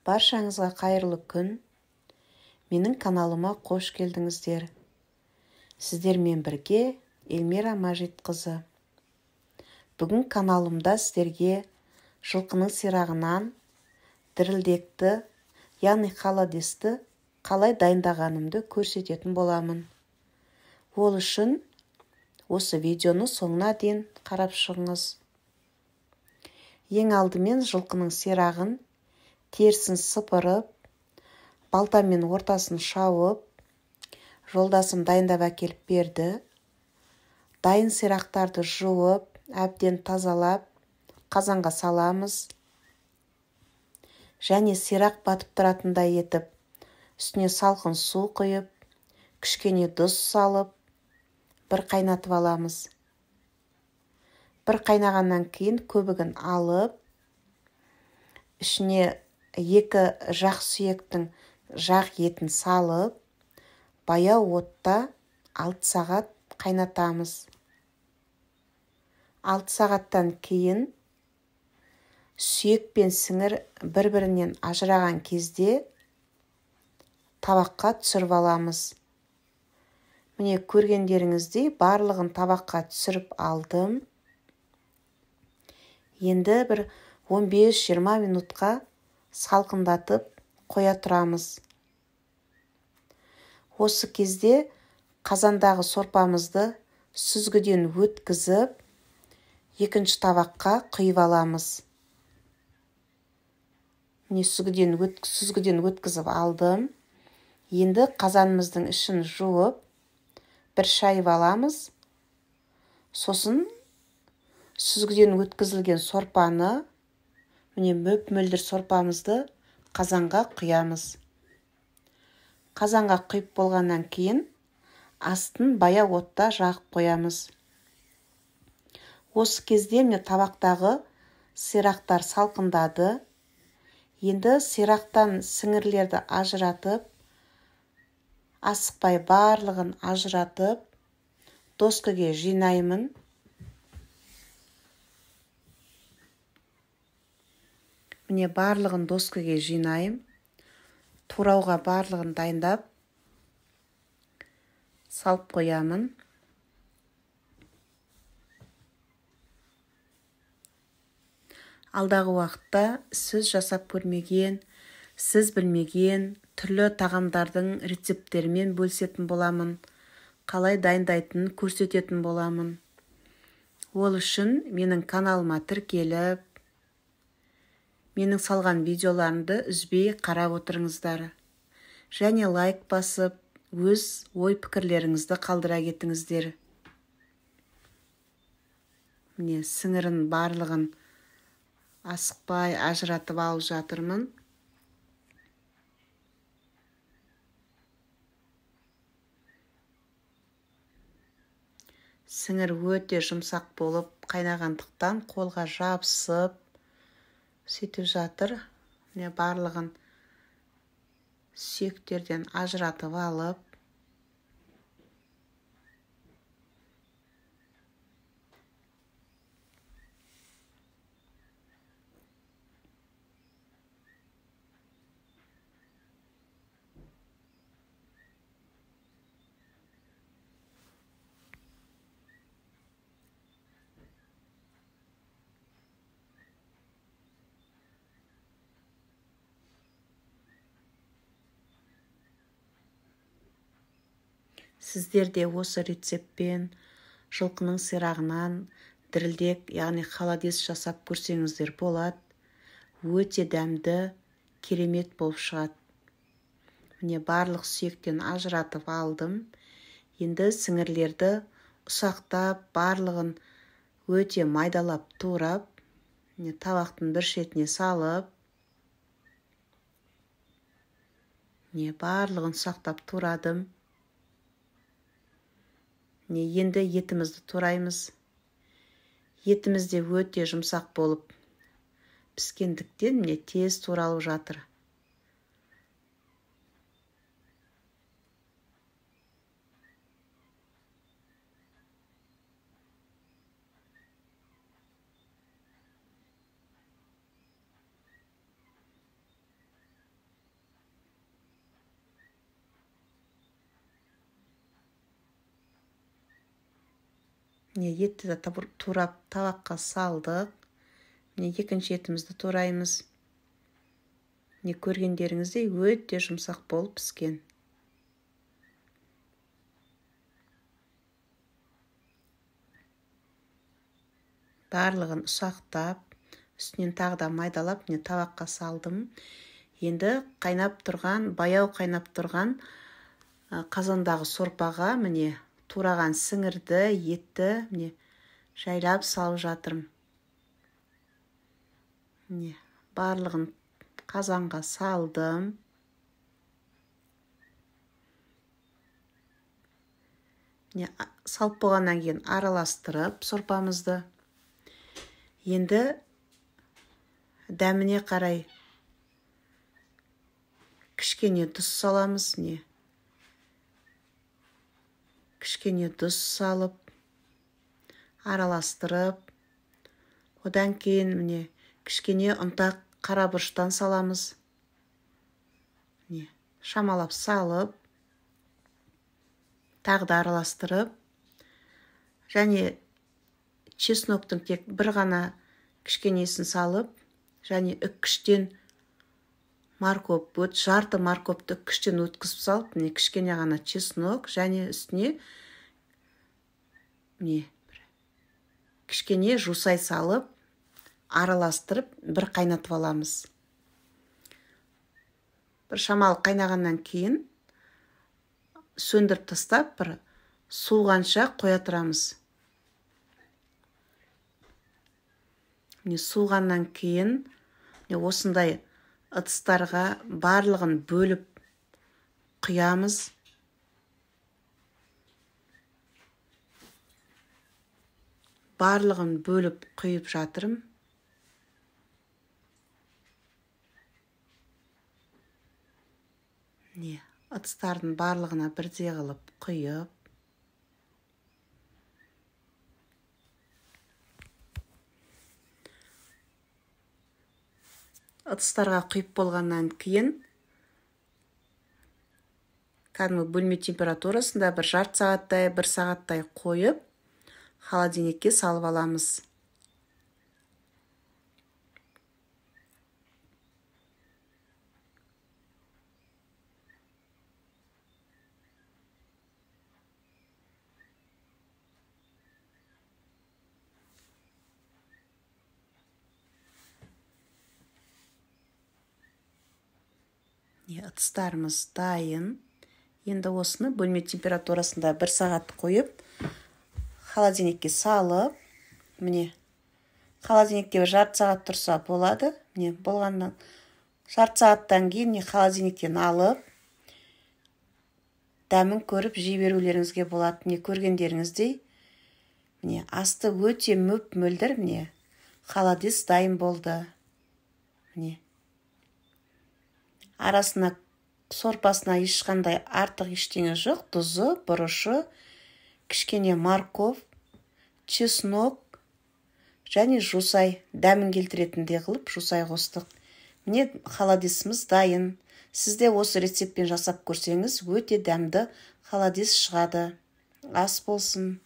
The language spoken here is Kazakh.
Баршаңызға қайырлы күн. Менің каналыма қош келдіңіздер. Сіздермен бірге Эльмира Мажитқызы. Бүгін каналымда сіздерге жылқының сирағынан дірілдекті, яғни халадесті қалай дайындағанымды көрсететін боламын. Ол үшін осы видеоны соңына дейін қарап шығыңыз. Ең алдымен жылқының сирағын терісін сыпырып, балтамен ортасын шауып, жолдасым дайындап әкеліп берді. Дайын сирақтарды жуып, әбден тазалап, қазанға саламыз. Және сирақ батып тұратындай етіп, үстіне салқын су құйып, кішкене тұз салып, бір қайнатып аламыз. Бір қайнағаннан кейін көбігін алып, ішіне 2 жақ сүйектің жақ етін салып, баяу отта 6 сағат қайнатамыз. 6 сағаттан кейін сүйек пен сіңір бір-бірінен ажыраған кезде табаққа түсіріп аламыз. Міне көргендеріңіздей барлығын табаққа түсіріп алдым. Енді бір 15-20 минутқа салқындатып қоя тұрамыз. Осы кезде қазандағы сорпамызды сүзгіден өткізіп, екінші табаққа құйып аламыз. Міне сүзгіден өткізіп алдым. Енді қазанымыздың ішін жуып, бір шайып аламыз. Сосын сүзгіден өткізілген сорпаны, міне мөп-мөлдір сорпамызды қазанға құямыз. Қазанға құйып болғаннан кейін астын баяу отта жағып қоямыз. Осы кезде міне табақтағы сирақтар салқындады. Енді сирақтан сіңірлерді ажыратып, асықпай барлығын ажыратып, доскаға жинаймын. Міне барлығын доскаға жинайым. Турауға барлығын дайындап, салып қоямын. Алдағы уақытта сіз жасап көрмеген, сіз білмеген түрлі тағамдардың рецепттерімен бөлісетін боламын. Қалай дайындайтынын көрсететін боламын. Ол үшін менің каналыма тіркеліп, менің салған видеоларымды үзбей қарап отырыңыздар. Және лайк басып, өз ой-пікірлеріңізді қалдыра кетіңіздер. Міне сіңірін барлығын асықпай ажыратып алып жатырмын. Сіңір өте жұмсақ болып қайнағандықтан қолға жабысып сөйтіп жатыр. Міне барлығын сүйектерден ажыратып алып, сіздер де осы рецептпен жылқының сирағынан дірілдек, яғни халадес жасап көрсеңіздер болады. Өте дәмді, керемет болып шығады. Міне барлық сүйектен ажыратып алдым. Енді сіңірлерді ұсақтап, барлығын өте майдалап турап, табақтың бір шетіне салып, барлығын ұсақтап турадым. Енді етімізді тураймыз. Етіміз де өте жұмсақ болып піскендіктен тез туралып жатыр. Етті де турап табаққа салдық. Екінші етімізді тураймыз. Көргендеріңіздей өте жұмсақ болып піскен. Барлығын ұсақтап, үстінен тағы да майдалап, табаққа салдым. Енді баяу қайнап тұрған қазандағы сорпаға тураған сіңірді, етті жайлап салып жатырмын. Барлығын қазанға салдым. Салып болғаннан кейін араластырып сорпамызды. Енді дәміне қарай кішкене тұз саламыз. Кішкене тұз салып, араластырып, одан кейін кішкене ұнтақ қара бұрыштан саламыз. Шамалап салып, тағы да араластырып, және чесноктың тек бір ғана кішкенесін салып, және үккіштен жарты маркопты үккіштен өткізіп салып, кішкене ғана чеснок, және үстіне кішкене жусай салып, араластырып, бір қайнатып аламыз. Бір шамалы қайнағаннан кейін сөндіріп тастап, бір суығанша қоя тұрамыз. Суығаннан кейін осындай ыдыстарға барлығын бөліп құямыз. Барлығын бөліп құйып жатырым. Ыдыстардың барлығына бірдей қылып құйып. Ыдыстарға құйып болғаннан кейін бөлме температурасында бір жарты сағаттай, бір сағаттай қойып, холодильникке салып аламыз. Ыдыстарымыз дайын. Енді осыны бөлме температурасында бір сағат қойып, холодильникке салып, холодильникте жарты сағат тұрса болады. Болғаннан жарты сағаттан кейін холодильниктен алып, дәмін көріп жей берулеріңізге болады. Көргендеріңіздей, асты өте мөп-мөлдір, холодец дайын болды. Арасына сорпасына ешқандай артық ештеңе жоқ. Тұзы, бұрышы, кішкене марков, чеснок және жусай, дәмін келтіретіндей қылып жусай қостық. Холодесіміз дайын. Сізде осы рецептпен жасап көрсеңіз, өте дәмді холодес шығады. Ас болсын.